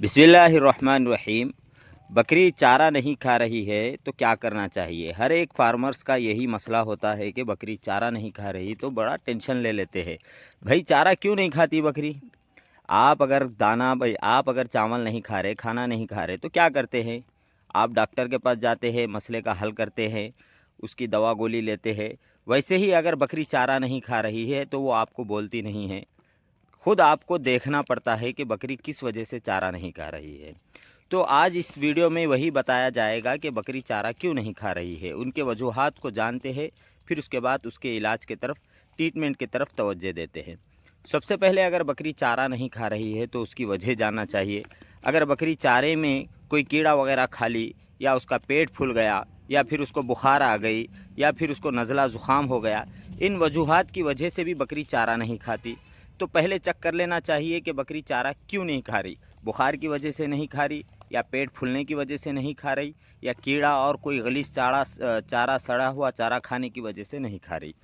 बिस्मिल्लाहिर्रहमानिर्रहीम। बकरी चारा नहीं खा रही है तो क्या करना चाहिए। हर एक फार्मर्स का यही मसला होता है कि बकरी चारा नहीं खा रही तो बड़ा टेंशन ले लेते हैं। भाई चारा क्यों नहीं खाती बकरी। आप अगर चावल नहीं खा रहे, खाना नहीं खा रहे तो क्या करते हैं। आप डॉक्टर के पास जाते हैं, मसले का हल करते हैं, उसकी दवा गोली लेते हैं। वैसे ही अगर बकरी चारा नहीं खा रही है तो वो आपको बोलती नहीं है, खुद आपको देखना पड़ता है कि बकरी किस वजह से चारा नहीं खा रही है। तो आज इस वीडियो में वही बताया जाएगा कि बकरी चारा क्यों नहीं खा रही है, उनके वजूहात को जानते हैं, फिर उसके बाद उसके इलाज की तरफ, ट्रीटमेंट की तरफ तवज्जो देते हैं। सबसे पहले अगर बकरी चारा नहीं खा रही है तो उसकी वजह जानना चाहिए। अगर बकरी चारे में कोई कीड़ा वगैरह खा ली, या उसका पेट फूल गया, या फिर उसको बुखार आ गई, या फिर उसको नज़ला ज़ुकाम हो गया, इन वजूहात की वजह से भी बकरी चारा नहीं खाती, तो पहले चेक कर लेना चाहिए कि बकरी चारा क्यों नहीं खा रही। बुखार की वजह से नहीं खा रही, या पेट फूलने की वजह से नहीं खा रही, या कीड़ा और कोई गलीज चारा सड़ा हुआ चारा खाने की वजह से नहीं खा रही।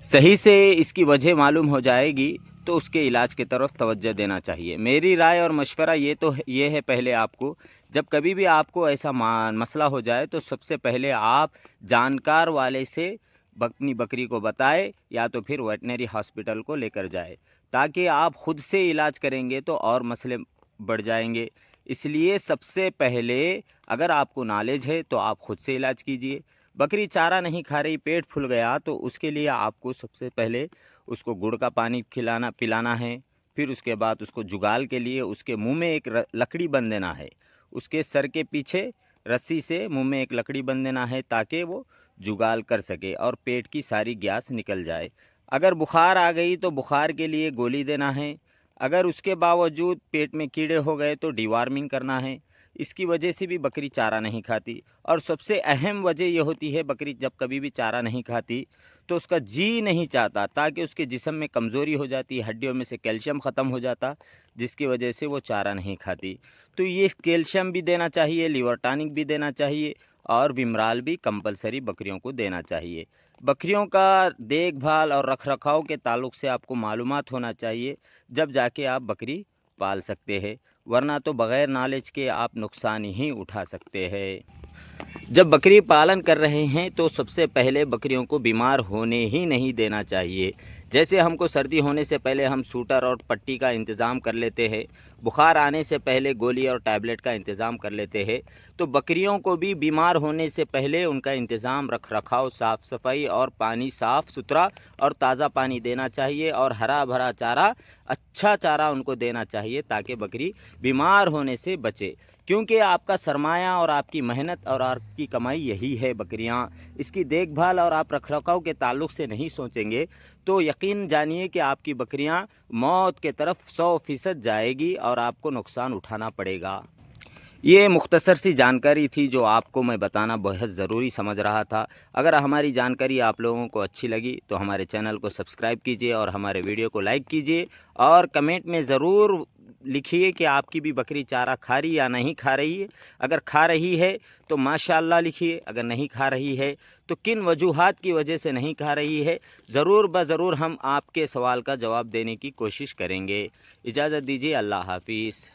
सही से इसकी वजह मालूम हो जाएगी तो उसके इलाज की तरफ तवज्जो देना चाहिए। मेरी राय और मशवरा ये है, पहले आपको जब कभी भी आपको ऐसा मसला हो जाए तो सबसे पहले आप जानकार वाले से अपनी बकरी को बताए, या तो फिर वेटनरी हॉस्पिटल को लेकर जाए, ताकि आप खुद से इलाज करेंगे तो और मसले बढ़ जाएंगे। इसलिए सबसे पहले अगर आपको नॉलेज है तो आप खुद से इलाज कीजिए। बकरी चारा नहीं खा रही, पेट फूल गया, तो उसके लिए आपको सबसे पहले उसको गुड़ का पानी पिलाना है। फिर उसके बाद उसको जुगाल के लिए उसके मुंह में एक लकड़ी बंध देना है, उसके सर के पीछे रस्सी से मुंह में एक लकड़ी बंध देना है, ताकि वो जुगाल कर सके और पेट की सारी गैस निकल जाए। अगर बुखार आ गई तो बुखार के लिए गोली देना है। अगर उसके बावजूद पेट में कीड़े हो गए तो डिवार्मिंग करना है। इसकी वजह से भी बकरी चारा नहीं खाती। और सबसे अहम वजह यह होती है, बकरी जब कभी भी चारा नहीं खाती तो उसका जी नहीं चाहता, ताकि उसके जिस्म में कमज़ोरी हो जाती, हड्डियों में से कैल्शियम ख़त्म हो जाता, जिसकी वजह से वो चारा नहीं खाती। तो ये कैल्शियम भी देना चाहिए, लीवर टॉनिक भी देना चाहिए, और विमराल भी कंपलसरी बकरियों को देना चाहिए। बकरियों का देखभाल और रखरखाव के ताल्लुक़ से आपको मालूमात होना चाहिए, जब जाके आप बकरी पाल सकते हैं, वरना तो बग़ैर नॉलेज के आप नुकसान ही उठा सकते हैं। जब बकरी पालन कर रहे हैं तो सबसे पहले बकरियों को बीमार होने ही नहीं देना चाहिए। जैसे हमको सर्दी होने से पहले हम सूटर और पट्टी का इंतज़ाम कर लेते हैं, बुखार आने से पहले गोली और टैबलेट का इंतज़ाम कर लेते हैं, तो बकरियों को भी बीमार होने से पहले उनका इंतज़ाम, रख रखाव, साफ़ सफाई और पानी साफ़ सुथरा और ताज़ा पानी देना चाहिए, और हरा भरा चारा, अच्छा चारा उनको देना चाहिए, ताकि बकरी बीमार होने से बचे। क्योंकि आपका सरमाया और आपकी मेहनत और आपकी कमाई यही है बकरियां। इसकी देखभाल और आप रखरखाव के ताल्लुक़ से नहीं सोचेंगे तो यकीन जानिए कि आपकी बकरियां मौत के तरफ 100% जाएगी और आपको नुकसान उठाना पड़ेगा। ये मुख्तसर सी जानकारी थी जो आपको मैं बताना बहुत ज़रूरी समझ रहा था। अगर हमारी जानकारी आप लोगों को अच्छी लगी तो हमारे चैनल को सब्सक्राइब कीजिए और हमारे वीडियो को लाइक कीजिए, और कमेंट में ज़रूर लिखिए कि आपकी भी बकरी चारा खा रही या नहीं खा रही है। अगर खा रही है तो माशाअल्लाह लिखिए, अगर नहीं खा रही है तो किन वजूहात की वजह से नहीं खा रही है। ज़रूर हम आपके सवाल का जवाब देने की कोशिश करेंगे। इजाज़त दीजिए, अल्लाह हाफिज़।